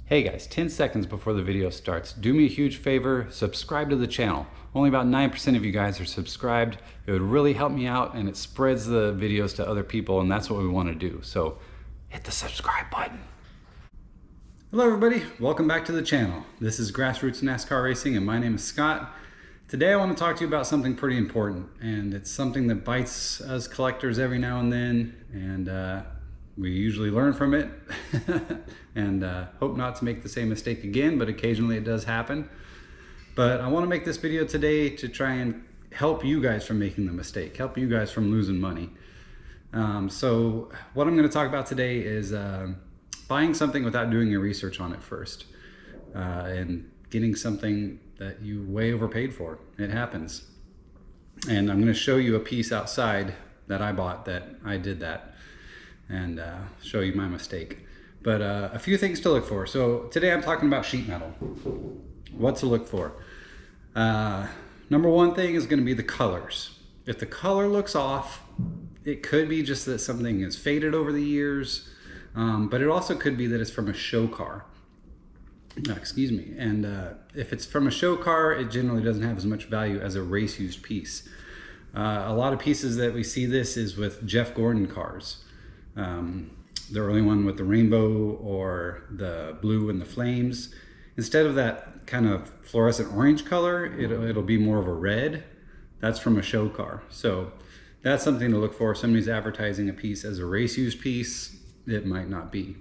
Hey guys, 10 seconds before the video starts, do me a huge favor, subscribe to the channel. Only about 9% of you guys are subscribed. It would really help me out and it spreads the videos to other people, and that's what we want to do. So hit the subscribe button. Hello everybody, welcome back to the channel. This is Grassroots NASCAR Racing and my name is Scott. Today I want to talk to you about something pretty important, and it's something that bites us collectors every now and then, and we usually learn from it and hope not to make the same mistake again, but occasionally it does happen. But I want to make this video today to try and help you guys from making the mistake, help you guys from losing money. So what I'm going to talk about today is buying something without doing your research on it first, and getting something that you way overpaid for. It happens. And I'm going to show you a piece outside that I bought that I did that, and show you my mistake. But a few things to look for. So today I'm talking about sheet metal. What to look for. Number one thing is going to be the colors. If the color looks off, it could be just that something is faded over the years, but it also could be that it's from a show car. Excuse me. And if it's from a show car, it generally doesn't have as much value as a race used piece. A lot of pieces that we see this is with Jeff Gordon cars. The early one with the rainbow or the blue and the flames. Instead of that kind of fluorescent orange color, it'll be more of a red. That's from a show car. So that's something to look for. If somebody's advertising a piece as a race used piece, it might not be.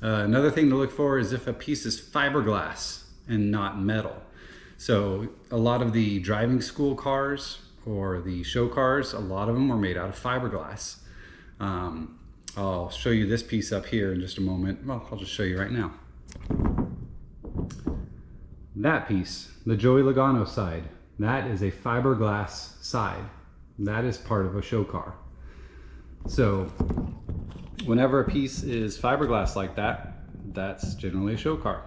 Another thing to look for is if a piece is fiberglass and not metal. So a lot of the driving school cars or the show cars, a lot of them are made out of fiberglass. I'll show you this piece up here in just a moment. Well, I'll just show you right now. That piece, the Joey Logano side, that is a fiberglass side. That is part of a show car. So whenever a piece is fiberglass like that, that's generally a show car.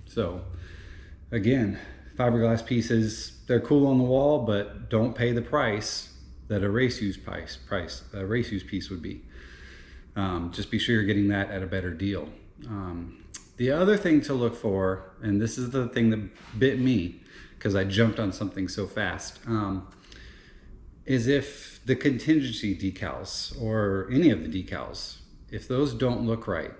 So again, fiberglass pieces, they're cool on the wall, but don't pay the price that a race used piece would be. Just be sure you're getting that at a better deal. The other thing to look for, and this is the thing that bit me because I jumped on something so fast, is if the contingency decals or any of the decals, if those don't look right.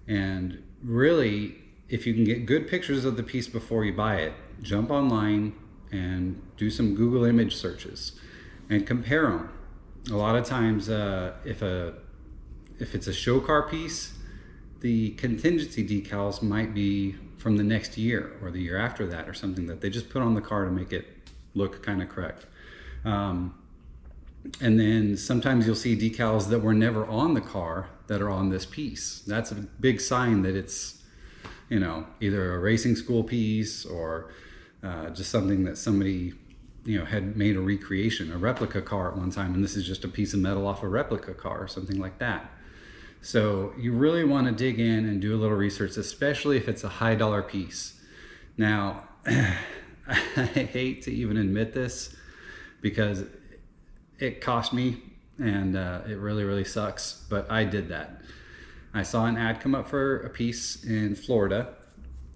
And really, if you can get good pictures of the piece before you buy it, jump online and do some Google image searches and compare them. A lot of times if it's a show car piece, the contingency decals might be from the next year or the year after that, or something that they just put on the car to make it look kind of correct. And then sometimes you'll see decals that were never on the car that are on this piece. That's a big sign that it's, you know, either a racing school piece or just something that somebody, you know, had made a recreation, a replica car at one time, and this is just a piece of metal off a replica car or something like that. So you really want to dig in and do a little research, especially if it's a high dollar piece. Now, I hate to even admit this because it cost me, and it really, really sucks, but I did that. I saw an ad come up for a piece in Florida,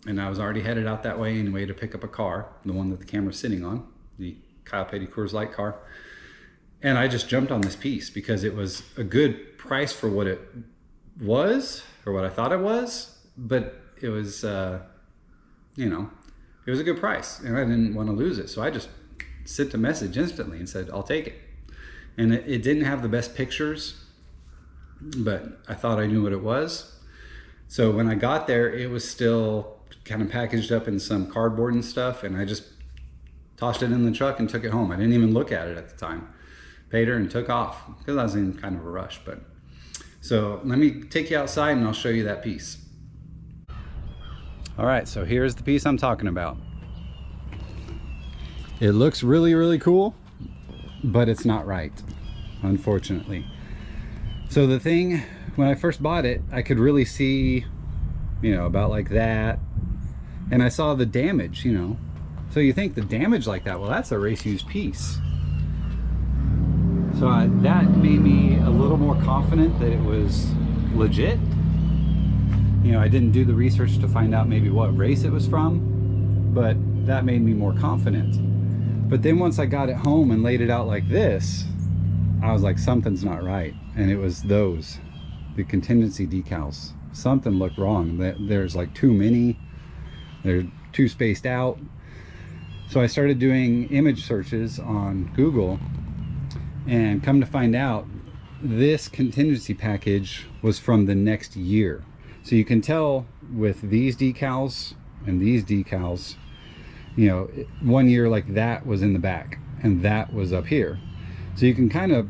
and I was already headed out that way anyway to pick up a car, the one that the camera's sitting on, the Kyle Petty Coors Light car. And I just jumped on this piece because it was a good price for what it was, or what I thought it was, but it was, you know, it was a good price and I didn't want to lose it. So I just sent a message instantly and said, I'll take it. And it didn't have the best pictures, but I thought I knew what it was. So when I got there, it was still kind of packaged up in some cardboard and stuff, and I just tossed it in the truck and took it home. I didn't even look at it at the time. Paid her and took off because I was in kind of a rush. But so let me take you outside and I'll show you that piece. All right, so here's the piece I'm talking about. It looks really, really cool, but it's not right, unfortunately. So the thing, when I first bought it, I could really see, you know, about like that, and I saw the damage, you know. So you think the damage like that, well, that's a race used piece. So that made me a little more confident that it was legit. You know, I didn't do the research to find out maybe what race it was from, but that made me more confident. But then once I got it home and laid it out like this, I was like, something's not right. And it was the contingency decals. Something looked wrong. There's like too many, they're too spaced out. So I started doing image searches on Google, and come to find out, this contingency package was from the next year. So you can tell with these decals and these decals, you know, 1 year like that was in the back and that was up here. So you can kind of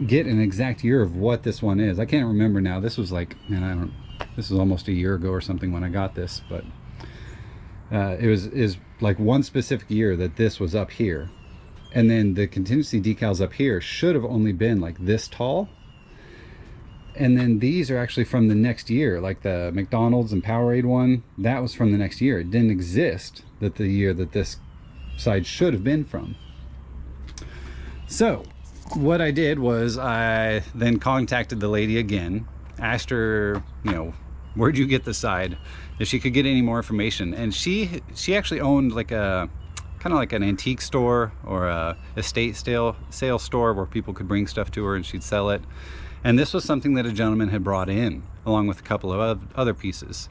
get an exact year of what this one is. I can't remember now. This was like, man, this was almost a year ago or something when I got this, but is like one specific year that this was up here. And then the contingency decals up here should have only been like this tall. And then these are actually from the next year, like the McDonald's and Powerade one, that was from the next year. It didn't exist that the year that this side should have been from. So what I did was I then contacted the lady again, asked her, you know, where'd you get the side, if she could get any more information. And she actually owned like a kind of like an antique store or a estate sale store where people could bring stuff to her and she'd sell it. And this was something that a gentleman had brought in along with a couple of other pieces.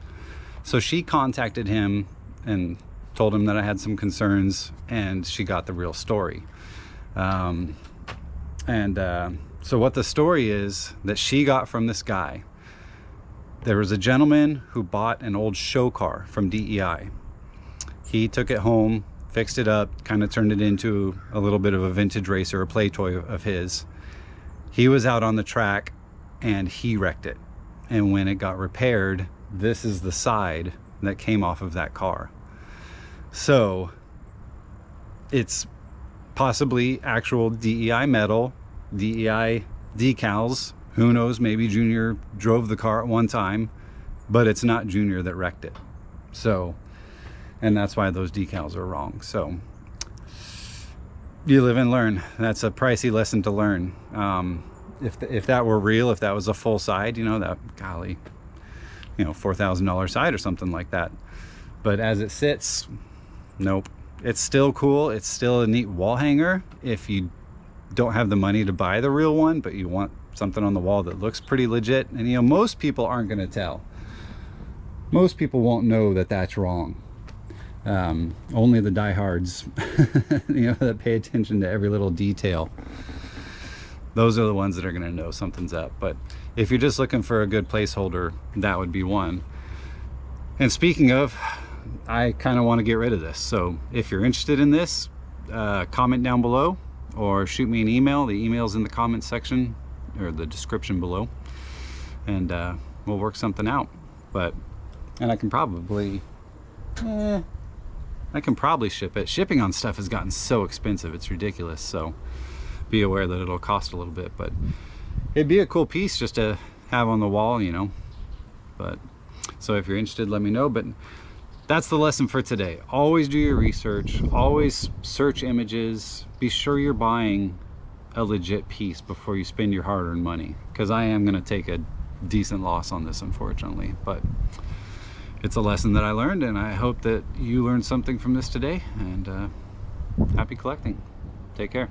So she contacted him and told him that I had some concerns, and she got the real story. So what the story is that she got from this guy, there was a gentleman who bought an old show car from DEI. He took it home, fixed it up, kind of turned it into a little bit of a vintage racer, a play toy of his. He was out on the track and he wrecked it. And when it got repaired, this is the side that came off of that car. So it's possibly actual DEI metal, DEI decals. Who knows, maybe Junior drove the car at one time, but it's not Junior that wrecked it. So, and that's why those decals are wrong. So you live and learn. That's a pricey lesson to learn. If that were real, if that was a full side, you know, that, golly, you know, $4,000 side or something like that. But as it sits, nope. It's still cool. It's still a neat wall hanger if you don't have the money to buy the real one, but you want something on the wall that looks pretty legit. And you know, most people aren't going to tell. Most people won't know that that's wrong. Only the diehards, you know, that pay attention to every little detail. Those are the ones that are going to know something's up. But if you're just looking for a good placeholder, that would be one. And speaking of, I kind of want to get rid of this. So if you're interested in this, comment down below or shoot me an email. The email's in the comment section or the description below, and we'll work something out. And I can probably ship it. Shipping on stuff has gotten so expensive, it's ridiculous. So be aware that it'll cost a little bit, but it'd be a cool piece just to have on the wall, you know. But so if you're interested, let me know. But that's the lesson for today. Always do your research, always search images, be sure you're buying a legit piece before you spend your hard-earned money, because I am going to take a decent loss on this, unfortunately. But it's a lesson that I learned, and I hope that you learned something from this today. And happy collecting. Take care.